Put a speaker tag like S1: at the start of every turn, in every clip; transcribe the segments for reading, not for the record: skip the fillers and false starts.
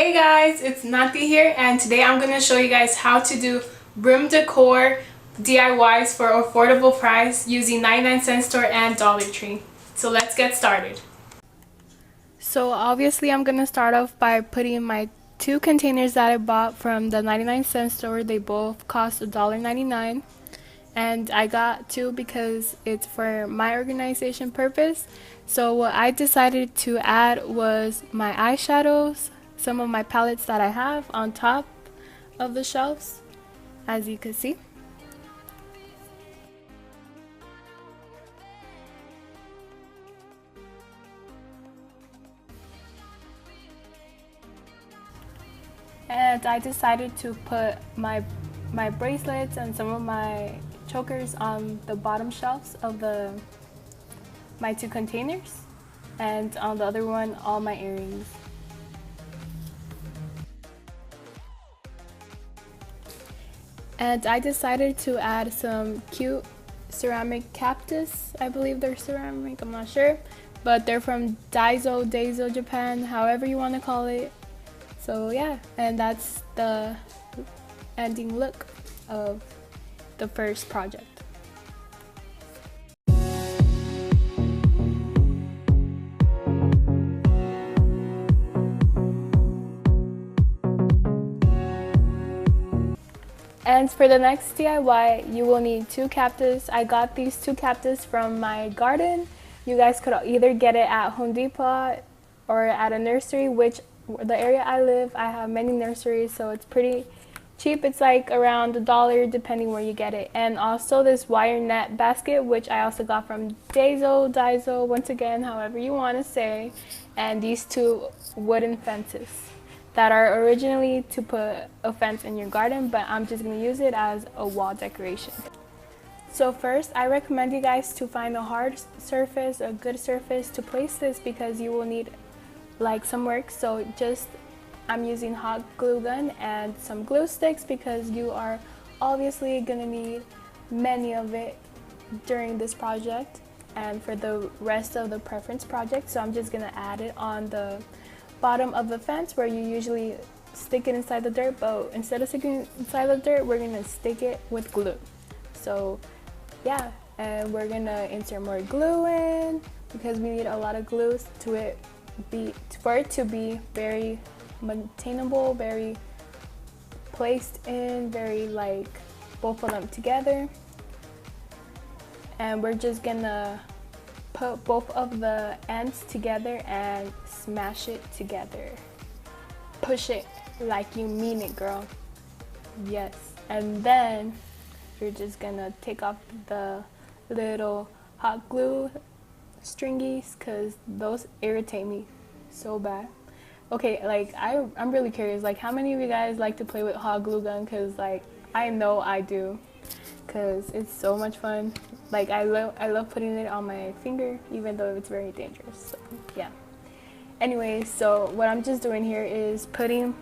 S1: Hey guys, it's Nati here, and today I'm going to show you guys how to do room decor DIYs for affordable price using 99-cent store and Dollar Tree. So let's get started. So obviously I'm going to start off by putting my two containers that I bought from the 99-cent store. They both cost $1.99, and I got two because it's for my organization purpose. So what I decided to add was my eyeshadows, some of my palettes that I have on top of the shelves, as you can see. And I decided to put my bracelets and some of my chokers on the bottom shelves of my two containers, and on the other one all my earrings. And I decided to add some cute ceramic cactus. I believe they're ceramic, I'm not sure, but they're from Daiso, Japan, however you want to call it. So yeah, and that's the ending look of the first project. And for the next DIY, you will need two cactus. I got these two cactus from my garden. You guys could either get it at Home Depot or at a nursery, which the area I live, I have many nurseries, so it's pretty cheap. It's like around $1 depending where you get it. And also this wire net basket, which I also got from Daiso, once again, however you want to say. And these two wooden fences that are originally to put a fence in your garden, but I'm just going to use it as a wall decoration. So first, I recommend you guys to find a hard surface, a good surface to place this, because you will need like some work. So I'm using hot glue gun and some glue sticks, because you are obviously going to need many of it during this project and for the rest of the preference project. So I'm just going to add it on the bottom of the fence where you usually stick it inside the dirt, but instead of sticking it inside the dirt, we're gonna stick it with glue. So yeah, and we're gonna insert more glue in, because we need a lot of glue for it to be very maintainable, very placed in, very like both of them together. And we're just gonna put both of the ends together and smash it together. Push it like you mean it, girl. Yes. And then you're just gonna take off the little hot glue stringies, because those irritate me so bad. Okay, like I'm really curious, like how many of you guys like to play with hot glue gun? Because like I know I do, because it's so much fun. Like I love putting it on my finger, even though it's very dangerous. So yeah. Anyways, so what I'm just doing here is putting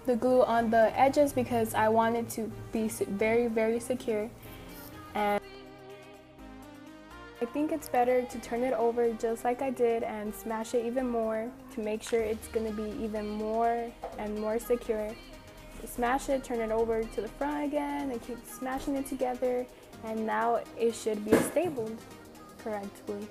S1: the glue on the edges, because I want it to be very secure. And I think it's better to turn it over just like I did and smash it even more to make sure it's gonna be even more and more secure. Smash it, turn it over to the front again, and keep smashing it together, and now it should be stapled correctly.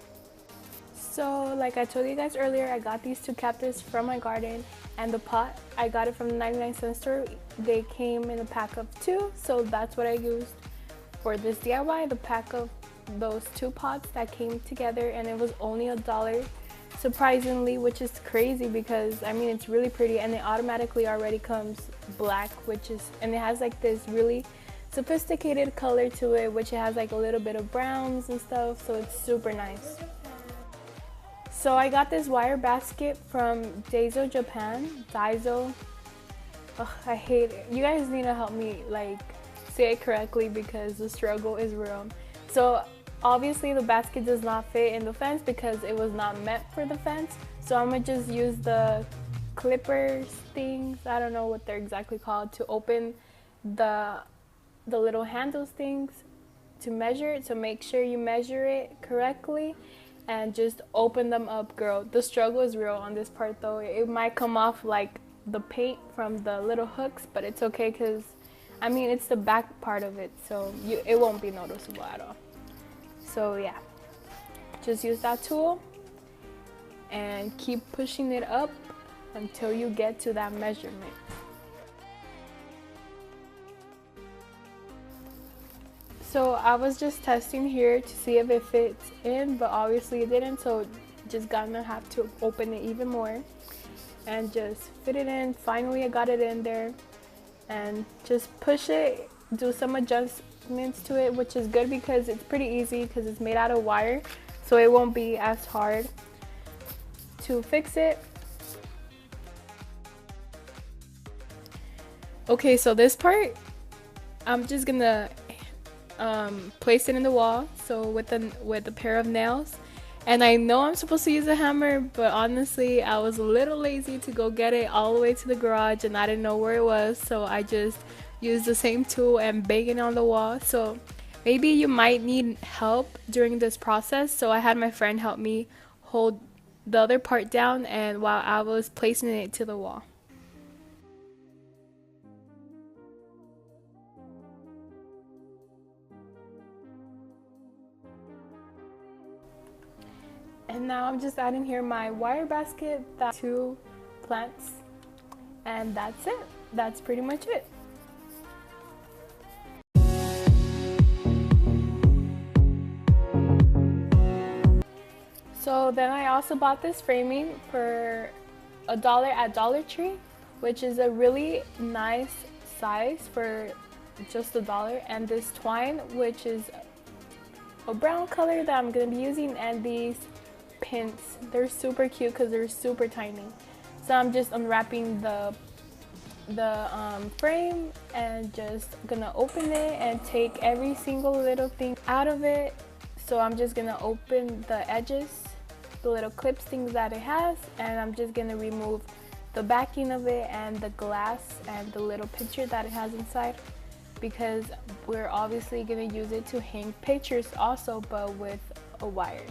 S1: So like I told you guys earlier, I got these two cactus from my garden, and the pot, I got it from the 99-cent store. They came in a pack of 2, so that's what I used for this DIY, the pack of those 2 pots that came together, and it was only $1. Surprisingly, which is crazy, because I mean it's really pretty, and it automatically already comes black, and it has like this really sophisticated color to it, which it has like a little bit of browns and stuff, so it's super nice. So I got this wire basket from Daiso, Japan. Daiso. Ugh, I hate it. You guys need to help me like say it correctly, because the struggle is real. So obviously the basket does not fit in the fence, because it was not meant for the fence. So I'm gonna just use the clippers things, I don't know what they're exactly called, to open the little handles things to measure it. So make sure you measure it correctly and just open them up, girl. The struggle is real on this part though. It might come off like the paint from the little hooks, but it's okay because I mean it's the back part of it, so it won't be noticeable at all. So yeah, just use that tool and keep pushing it up until you get to that measurement. So I was just testing here to see if it fits in, but obviously it didn't, so just gonna have to open it even more and just fit it in. Finally I got it in there, and just push it, do some adjustments to it, which is good because it's pretty easy because it's made out of wire, so it won't be as hard to fix it. Okay, so this part I'm just gonna place it in the wall, so with a pair of nails. And I know I'm supposed to use a hammer, but honestly I was a little lazy to go get it all the way to the garage, and I didn't know where it was, so I just used the same tool and bang it on the wall. So maybe you might need help during this process, so I had my friend help me hold the other part down and while I was placing it to the wall. And now I'm just adding here my wire basket, that 2 plants, and that's it. That's pretty much it. So then I also bought this framing for $1 at Dollar Tree, which is a really nice size for just $1, and this twine, which is a brown color that I'm gonna be using, and these pins, they're super cute because they're super tiny. So I'm just unwrapping the frame and just gonna open it and take every single little thing out of it. So I'm just gonna open the edges, the little clips things that it has, and I'm just gonna remove the backing of it and the glass and the little picture that it has inside, because we're obviously gonna use it to hang pictures also, but with a wire.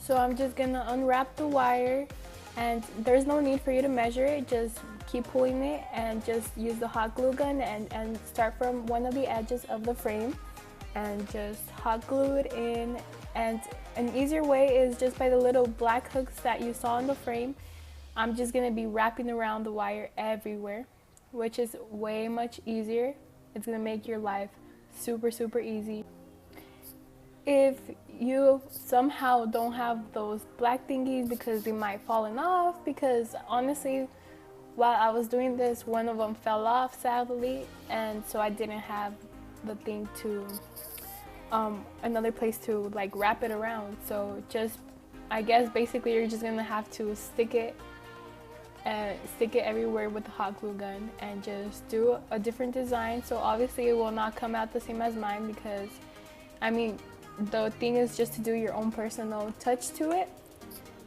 S1: So I'm just gonna unwrap the wire, and there's no need for you to measure it, just keep pulling it and just use the hot glue gun and start from one of the edges of the frame and just hot glue it in. And an easier way is just by the little black hooks that you saw in the frame. I'm just gonna be wrapping around the wire everywhere, which is way much easier. It's gonna make your life super easy. If you somehow don't have those black thingies because they might fallen off, because honestly while I was doing this, one of them fell off sadly, and so I didn't have the thing to another place to like wrap it around. So just, I guess basically you're just gonna have to stick it everywhere with the hot glue gun and just do a different design. So obviously it will not come out the same as mine, because I mean the thing is just to do your own personal touch to it.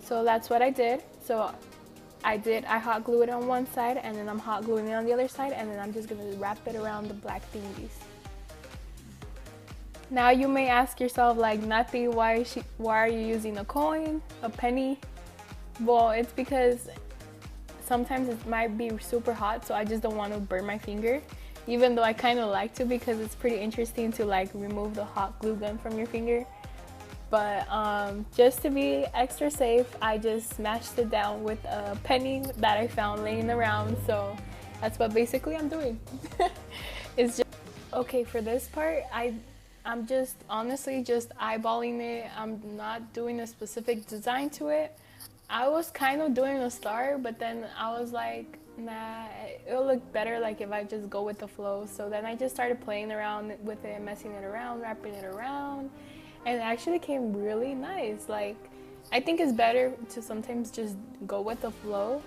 S1: So that's what I did. So I hot glued it on one side, and then I'm hot gluing it on the other side, and then I'm just gonna wrap it around the black thingies. Now you may ask yourself, like, Nati, why are you using a coin, a penny? Well, it's because sometimes it might be super hot, so I just don't want to burn my finger. Even though I kind of like to, because it's pretty interesting to like remove the hot glue gun from your finger. But just to be extra safe, I just smashed it down with a penny that I found laying around. So that's what basically I'm doing. It's just okay for this part. I'm just honestly just eyeballing it. I'm not doing a specific design to it. I was kind of doing a star, but then I was like, nah, it'll look better like if I just go with the flow. So then I just started playing around with it, messing it around, wrapping it around, and it actually came really nice. Like, I think it's better to sometimes just go with the flow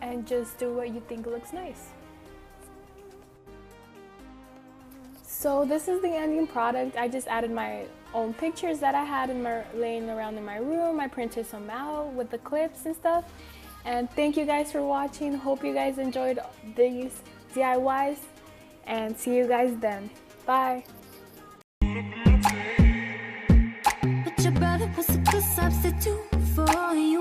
S1: and just do what you think looks nice. So this is the ending product. I just added my own pictures that I had laying around in my room. I printed some out with the clips and stuff. And thank you guys for watching. Hope you guys enjoyed these DIYs, and see you guys then. Bye. But your brother
S2: a substitute for you.